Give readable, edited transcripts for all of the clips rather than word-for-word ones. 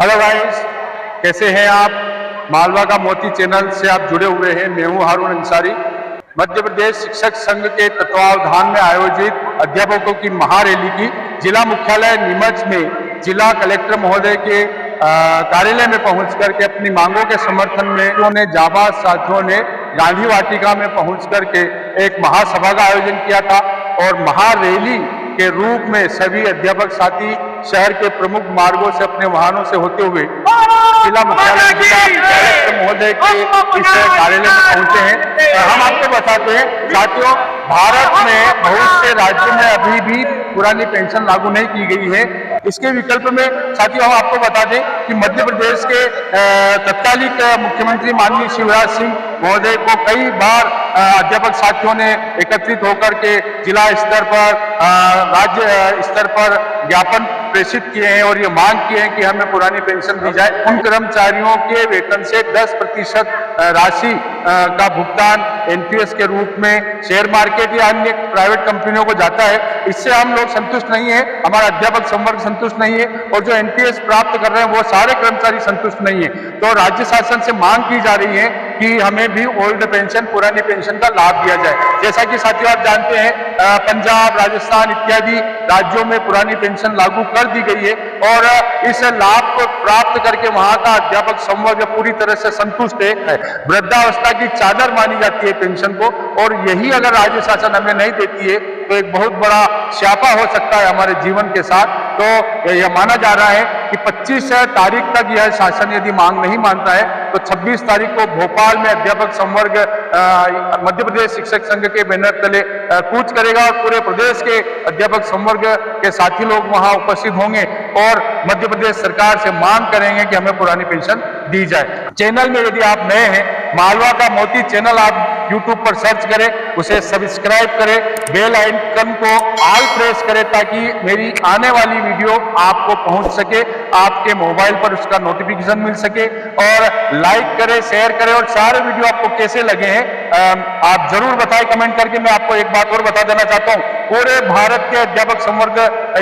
Hello guys, कैसे हैं आप? मालवा का मोती चैनल से आप जुड़े हुए हैं। मैं हूं हारून अंसारी। मध्य प्रदेश शिक्षक संघ के तत्वावधान में आयोजित अध्यापकों की महारैली की जिला मुख्यालय नीमच में जिला कलेक्टर महोदय के कार्यालय में पहुंच करके अपनी मांगों के समर्थन में उन्होंने जाबाज साथियों ने गांधी वाटिका में पहुंच करके एक महासभा का आयोजन किया था और महारैली के रूप में सभी अध्यापक साथी शहर के प्रमुख मार्गों से अपने वाहनों से होते हुए जिला मुख्यालय कलेक्टर महोदय के इस कार्यालय में पहुंचे हैं। हम आपको बताते हैं साथियों, भारत में बहुत से राज्यों में अभी भी पुरानी पेंशन लागू नहीं की गई है। इसके विकल्प में साथियों हम आपको बता दें कि मध्य प्रदेश के तत्कालीन मुख्यमंत्री माननीय शिवराज सिंह महोदय को कई बार अध्यापक साथियों ने एकत्रित होकर के जिला स्तर पर राज्य स्तर पर ज्ञापन प्रेषित किए हैं और ये मांग की है कि हमें पुरानी पेंशन दी जाए। उन कर्मचारियों के वेतन से 10% राशि का भुगतान एनपीएस के रूप में शेयर मार्केट या अन्य प्राइवेट कंपनियों को जाता है। इससे हम लोग संतुष्ट नहीं है, हमारा अध्यापक संवर्ग संतुष्ट नहीं है और जो एनपीएस प्राप्त कर रहे हैं वो सारे कर्मचारी संतुष्ट नहीं है। तो राज्य शासन से मांग की जा रही है कि हमें भी ओल्ड पेंशन, पुरानी पेंशन का लाभ दिया जाए। जैसा कि साथियों आप जानते हैं, पंजाब, राजस्थान इत्यादि राज्यों में पुरानी पेंशन लागू कर दी गई है और इस लाभ को प्राप्त करके वहां का अध्यापक संवर्ग पूरी तरह से संतुष्ट है। वृद्धावस्था की चादर मानी जाती है पेंशन को और यही अगर राज्य शासन हमें नहीं देती है तो एक बहुत बड़ा स्यापा हो सकता है हमारे जीवन के साथ। तो यह माना जा रहा है कि 25 तारीख तक यह शासन यदि मांग नहीं मानता है तो 26 तारीख को भोपाल में अध्यापक संवर्ग मध्य प्रदेश शिक्षक संघ के बैनर तले कूच करेगा और पूरे प्रदेश के अध्यापक संवर्ग के साथी लोग वहां उपस्थित होंगे और मध्य प्रदेश सरकार से मांग करेंगे कि हमें पुरानी पेंशन दी जाए। चैनल में यदि आप नए हैं, मालवा का मोती चैनल आप YouTube पर सर्च करें, उसे सब्सक्राइब करें, बेल आइकन को ऑल प्रेस करें ताकि मेरी आने वाली वीडियो आपको पहुंच सके, आपके मोबाइल पर उसका नोटिफिकेशन मिल सके। और लाइक करें, शेयर करें और सारे वीडियो आपको कैसे लगे हैं आप जरूर बताएं कमेंट करके। मैं आपको एक बात और बता देना चाहता हूं, पूरे भारत के अध्यापक संवर्ग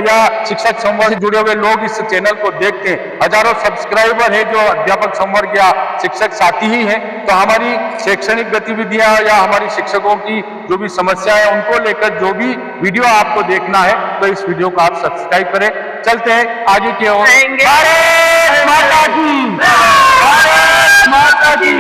या शिक्षक संवर्ग से जुड़े हुए लोग इस चैनल को देखते हैं। हजारों सब्सक्राइबर है जो अध्यापक संवर्ग या शिक्षक साथी ही हैं। तो हमारी शैक्षणिक गतिविधियां या हमारी शिक्षकों की जो भी समस्या है उनको लेकर जो भी वीडियो आपको देखना है तो इस वीडियो को आप सब्सक्राइब करें। चलते हैं आगे की ओर। भारत माता की, भारत माता की।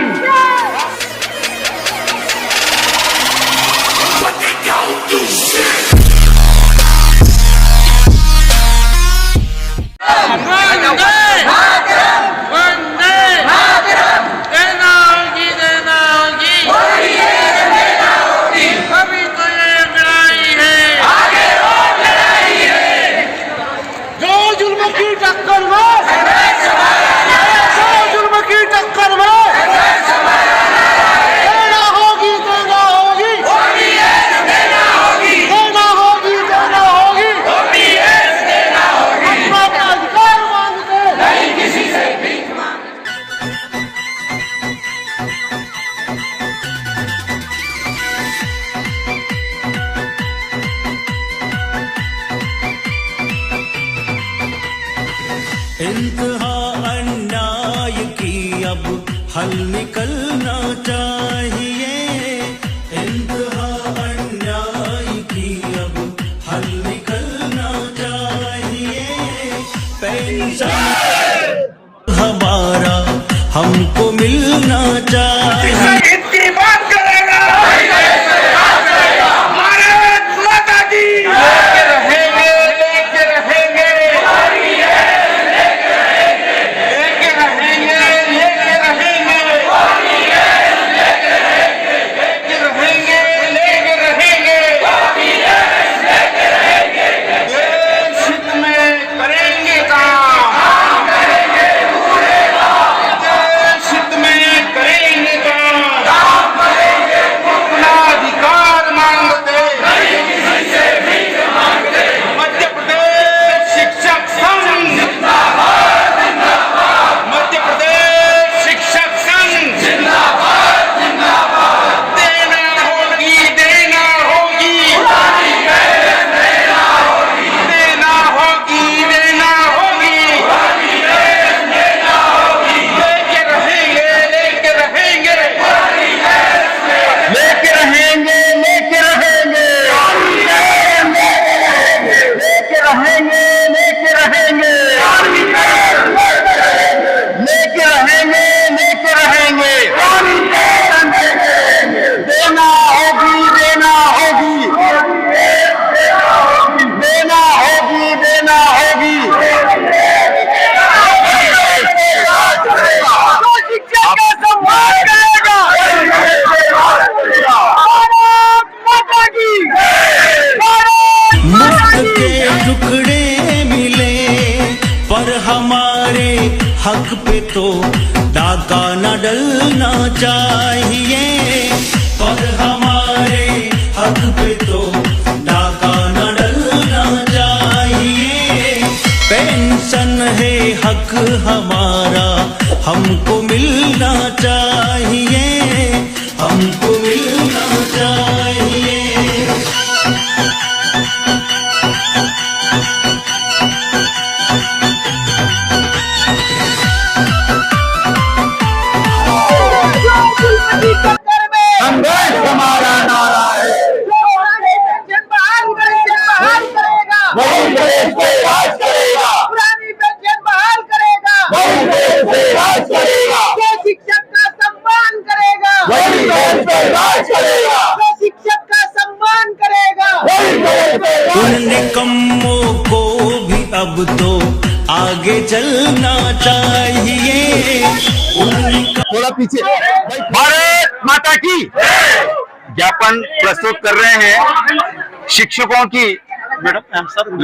इंतहा अन्याय की अब हल निकलना चाहिए। इंतहा अन्याय की अब हल निकलना चाहिए। पेंशन हमारा हमको मिलना चाहिए। इतनी बात करेगा भारत माता की। हमारे हक पे तो डाका न डलना चाहिए, पर हमारे हक पे तो डाका न डलना चाहिए। पेंशन है हक हमारा, हमको मिलना चाहिए, हमको मिलना चाहिए। संघर्ष हमारा नारा है, पुरानी पेंशन बहाल करेगा, वही देश पे राज करेगा, पुरानी पेंशन बहाल करेगा, वही देश पे राज करेगा, जो शिक्षक का सम्मान करेगा, वही देश पे राज करेगा, जो शिक्षक का सम्मान करेगा। वही देश पे राज उन निकम्मों को भी अब तो आगे चलना चाहिए। थोड़ा पीछे। भारत माता की ज्ञापन प्रस्तुत कर रहे हैं शिक्षकों की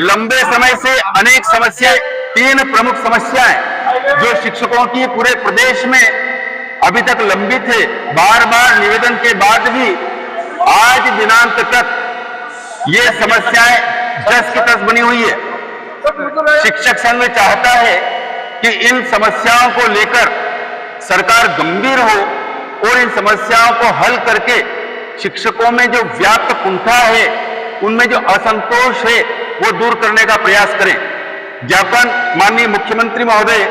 लंबे समय से अनेक समस्याएं, 3 प्रमुख समस्याएं जो शिक्षकों की पूरे प्रदेश में अभी तक लंबित है। बार बार निवेदन के बाद भी आज दिनांक तक ये समस्याएं जस की तस बनी हुई है। शिक्षक संघ चाहता है कि इन समस्याओं को लेकर सरकार गंभीर हो और इन समस्याओं को हल करके शिक्षकों में जो व्याप्त कुंठा है, उनमें जो असंतोष है, वो दूर करने का प्रयास करें। ज्ञापन माननीय मुख्यमंत्री महोदय,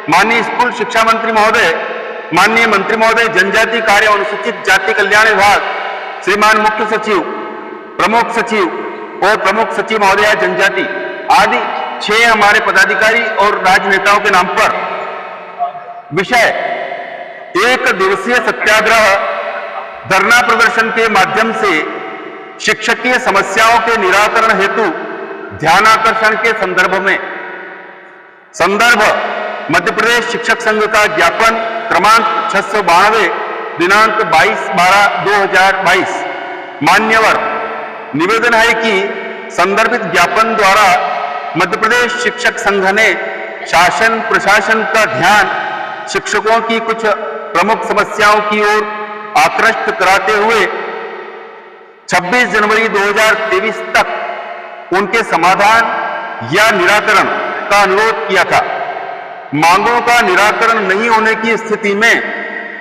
माननीय स्कूल शिक्षा मंत्री महोदय, माननीय मंत्री महोदय जनजाति कार्य अनुसूचित जाति कल्याण विभाग, श्रीमान मुख्य सचिव, प्रमुख सचिव और प्रमुख सचिव महोदय जनजाति आदि 6 हमारे पदाधिकारी और राजनेताओं के नाम पर विषय 1 दिवसीय सत्याग्रह धरना प्रदर्शन के माध्यम से शिक्षकीय समस्याओं के निराकरण हेतु ध्यानाकर्षण के संदर्भ में मध्य प्रदेश शिक्षक संघ का ज्ञापन क्रमांक 692 दिनांक 22/12/2022। मान्यवर, निवेदन है कि संदर्भित ज्ञापन द्वारा मध्य प्रदेश शिक्षक संघ ने शासन प्रशासन का ध्यान शिक्षकों की कुछ प्रमुख समस्याओं की ओर आकृष्ट कराते हुए 26 जनवरी 2023 तक उनके समाधान या निराकरण का अनुरोध किया था। मांगों का निराकरण नहीं होने की स्थिति में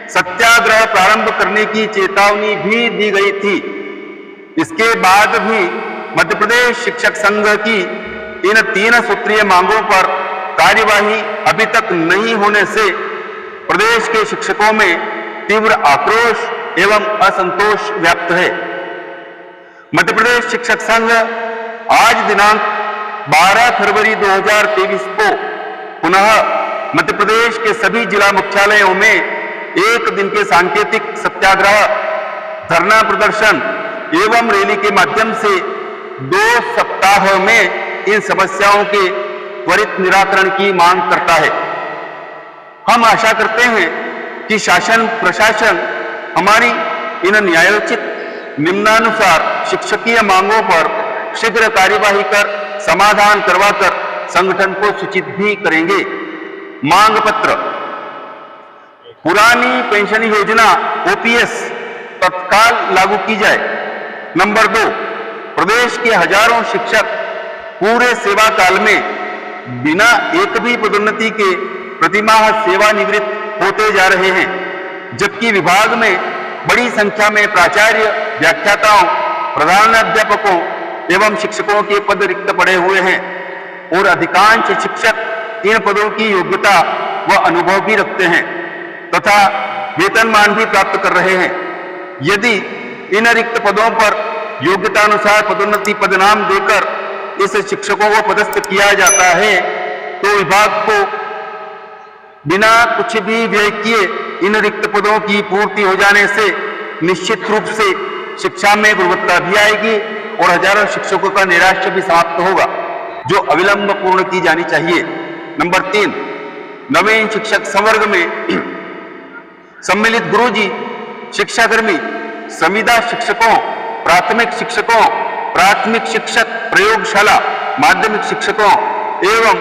सत्याग्रह प्रारंभ करने की चेतावनी भी दी गई थी। इसके बाद भी मध्य प्रदेश शिक्षक संघ की इन 3 सूत्रीय मांगों पर कार्यवाही अभी तक नहीं होने से प्रदेश के शिक्षकों में तीव्र आक्रोश एवं असंतोष व्याप्त है। मध्य प्रदेश शिक्षक संघ आज दिनांक 12 फरवरी 2023 को पुनः मध्य प्रदेश के सभी जिला मुख्यालयों में 1 दिन के सांकेतिक सत्याग्रह, धरना प्रदर्शन एवं रैली के माध्यम से 2 सप्ताह में इन समस्याओं के त्वरित निराकरण की मांग करता है। हम आशा करते हैं कि शासन प्रशासन हमारी इन न्यायोचित निम्नानुसार शिक्षकीय मांगों पर शीघ्र कार्यवाही कर समाधान करवाकर संगठन को सूचित भी करेंगे। मांग पत्र, पुरानी पेंशन योजना ओपीएस तत्काल लागू की जाए। नंबर 2, प्रदेश के हजारों शिक्षक पूरे सेवा काल में बिना एक भी पदोन्नति के प्रतिमाह सेवानिवृत्त होते जा रहे हैं, जबकि विभाग में बड़ी संख्या में प्राचार्य, व्याख्याताओं, प्रधानाध्यापकों एवं शिक्षकों के पद रिक्त पड़े हुए हैं और अधिकांश शिक्षक इन पदों की योग्यता व अनुभव भी रखते हैं तथा वेतनमान भी प्राप्त कर रहे हैं। यदि इन रिक्त पदों पर योग्यतानुसार पदोन्नति पदनाम देकर इस शिक्षकों को पदस्थ किया जाता है तो विभाग को बिना कुछ भी व्यय किए इन रिक्त पदों की पूर्ति हो जाने से निश्चित रूप से शिक्षा में गुणवत्ता भी आएगी और हजारों शिक्षकों का नैराश्य भी समाप्त होगा, जो अविलंब पूर्ण की जानी चाहिए। नंबर 3, नवीन शिक्षक संवर्ग में सम्मिलित गुरुजी, शिक्षाकर्मी, संविदा शिक्षकों, प्राथमिक शिक्षकों, प्राथमिक शिक्षक, प्रयोगशाला, माध्यमिक शिक्षकों एवं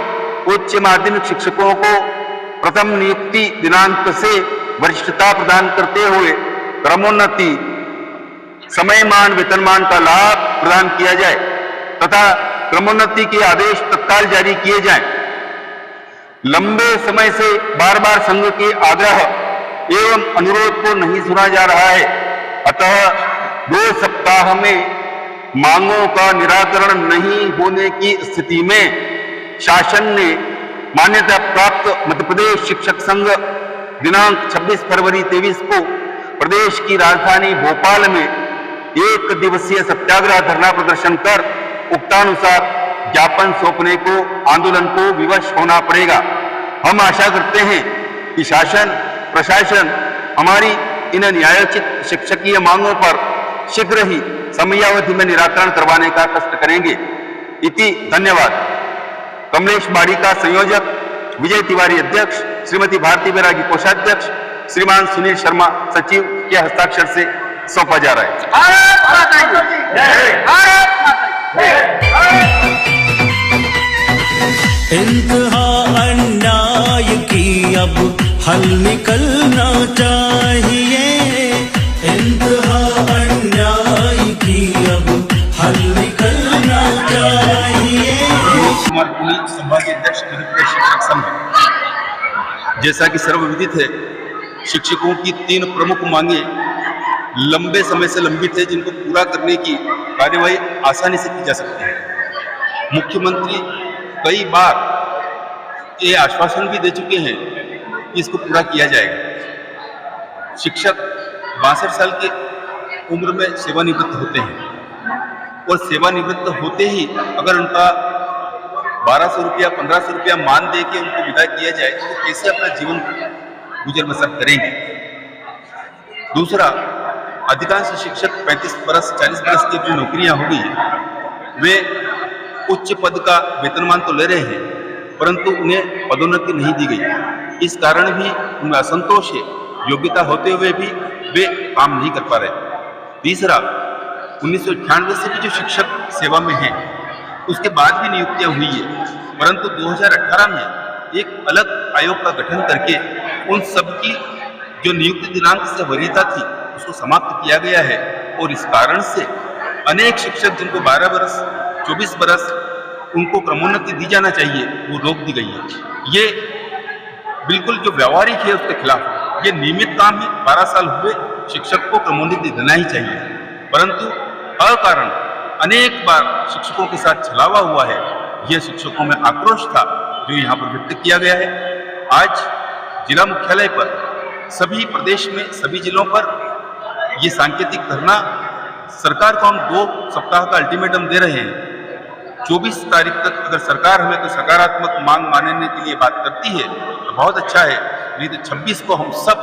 उच्च माध्यमिक शिक्षकों को प्रथम नियुक्ति दिनांक से वरिष्ठता प्रदान करते हुए क्रमोन्नति समयमान वेतनमान का लाभ प्रदान किया जाए तथा क्रमोन्नति के आदेश तत्काल जारी किए जाएं। लंबे समय से बार बार संघ के आग्रह एवं अनुरोध को नहीं सुना जा रहा है, अतः 2 सप्ताह में मांगों का निराकरण नहीं होने की स्थिति में शासन ने मान्यता प्राप्त मध्य प्रदेश शिक्षक संघ दिनांक 26 फरवरी 23 को प्रदेश की राजधानी भोपाल में 1 दिवसीय सत्याग्रह धरना प्रदर्शन कर उक्तानुसार ज्ञापन सौंपने को आंदोलन को विवश होना पड़ेगा। हम आशा करते हैं कि शासन प्रशासन हमारी इन न्यायोचित शिक्षकीय मांगों पर शीघ्र ही समयावधि में निराकरण करवाने का कष्ट करेंगे। इति धन्यवाद। कमलेश बाड़ी का संयोजक, विजय तिवारी अध्यक्ष, श्रीमती भारती बैरागी कोषाध्यक्ष, श्रीमान सुनील शर्मा सचिव के हस्ताक्षर से सौंपा जा रहा है। भारत माता की जय, भारत माता की जय। इंतहा अन्याय की अब हल निकलना चाहिए, इंतहा अन्याय की अब हल निकलना चाहिए। कुमार पुनीत, संभागीय अध्यक्ष मध्य प्रदेश शिक्षक संघ। जैसा कि सर्वविदित है, शिक्षकों की 3 प्रमुख मांगे लंबे समय से लंबित है, जिनको पूरा करने की कार्यवाही आसानी से की जा सकती है। मुख्यमंत्री कई बार ये आश्वासन भी दे चुके हैं कि इसको पूरा किया जाएगा। शिक्षक 62 साल की उम्र में सेवानिवृत्त होते हैं और सेवानिवृत्त होते ही अगर उनका 1200 रुपया 1500 रुपया मान दे के उनको विदा किया जाए तो वो कैसे अपना जीवन गुजर बसर करेंगे। दूसरा, अधिकांश शिक्षक 35 बरस 40 बरस की जो नौकरियां हो गई वे उच्च पद का वेतनमान तो ले रहे हैं, परंतु उन्हें पदोन्नति नहीं दी गई। इस कारण भी उनमें असंतोष है, योग्यता होते हुए भी वे काम नहीं कर पा रहे। तीसरा, 1998 से भी जो शिक्षक सेवा में हैं उसके बाद भी नियुक्तियां हुई है, परंतु 2018 में एक अलग आयोग का गठन करके उन सब की जो नियुक्ति दिनांक से वरीयता थी उसको समाप्त किया गया है और इस कारण से अनेक शिक्षक जिनको 12 बरस 24 बरस उनको क्रमोन्नति दी जाना चाहिए वो रोक दी गई है। ये बिल्कुल जो व्यावहारिक है उसके खिलाफ, ये नियमित काम है। 12 साल हुए शिक्षक को क्रमोन्नति देना ही चाहिए, परंतु अकारण अनेक बार शिक्षकों के साथ छलावा हुआ है। यह शिक्षकों में आक्रोश था जो यहाँ पर व्यक्त किया गया है। आज जिला मुख्यालय पर सभी प्रदेश में सभी जिलों पर ये सांकेतिक धरना, सरकार को हम 2 सप्ताह का अल्टीमेटम दे रहे हैं। 24 तारीख तक अगर सरकार हमें कोई सकारात्मक मांग मानने के लिए बात करती है तो बहुत अच्छा है, नहीं तो 26 को हम सब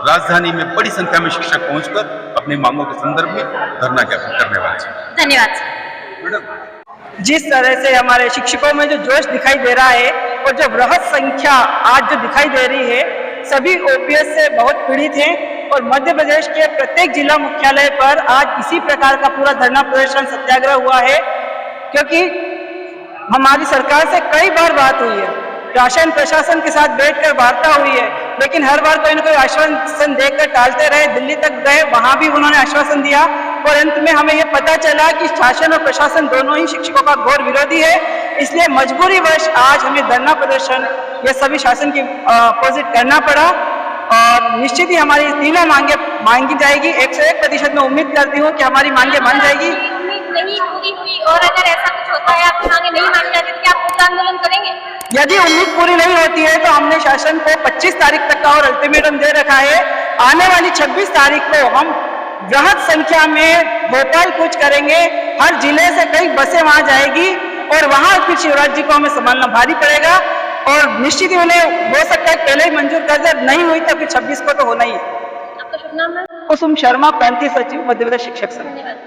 राजधानी में बड़ी संख्या में शिक्षक पहुंचकर अपनी मांगों के संदर्भ में धरना ज्ञापन करने वाले हैं। धन्यवाद। जिस तरह से हमारे शिक्षकों में जो जोश दिखाई दे रहा है और जो बृहद संख्या आज जो दिखाई दे रही है, सभी ओपीएस से बहुत पीड़ित हैं और मध्य प्रदेश के प्रत्येक जिला मुख्यालय पर आज इसी प्रकार का पूरा धरना प्रदर्शन सत्याग्रह हुआ है, क्योंकि हमारी सरकार से कई बार बात हुई है, शासन प्रशासन के साथ बैठकर वार्ता हुई है, लेकिन हर बार कोई न कोई आश्वासन देकर टालते रहे। दिल्ली तक गए, वहां भी उन्होंने आश्वासन दिया और अंत में हमें यह पता चला कि शासन और प्रशासन दोनों ही शिक्षकों का घोर विरोधी है। इसलिए मजबूरीवश आज हमें धरना प्रदर्शन ये सभी शासन की अपोजिट करना पड़ा और निश्चित ही हमारी तीनों मांगे मांगी जाएगी। 101% मैं उम्मीद करती हूँ कि हमारी मांगे मान जाएगी। उम्मीद नहीं पूरी हुई और अगर ऐसा कुछ होता है, आपकी मांगे नहीं मानी जाती तो क्या आप पूरा आंदोलन करेंगे? यदि उम्मीद पूरी नहीं होती है तो हमने शासन को 25 तारीख तक का और अल्टीमेटम दे रखा है। आने वाली 26 तारीख को हम बृहद संख्या में भोपाल कूच करेंगे। हर जिले से कई बसें वहां जाएगी और वहां फिर शिवराज जी को हमें संभालना भारी पड़ेगा और निश्चित ही उन्हें हो सकता है पहले ही मंजूर कर दे, नहीं हुई तो फिर 26 को तो होना ही है। आपका शुभ नाम है? कुसुम शर्मा, प्रांतीय सचिव, मध्य प्रदेश शिक्षक संघ। धन्यवाद।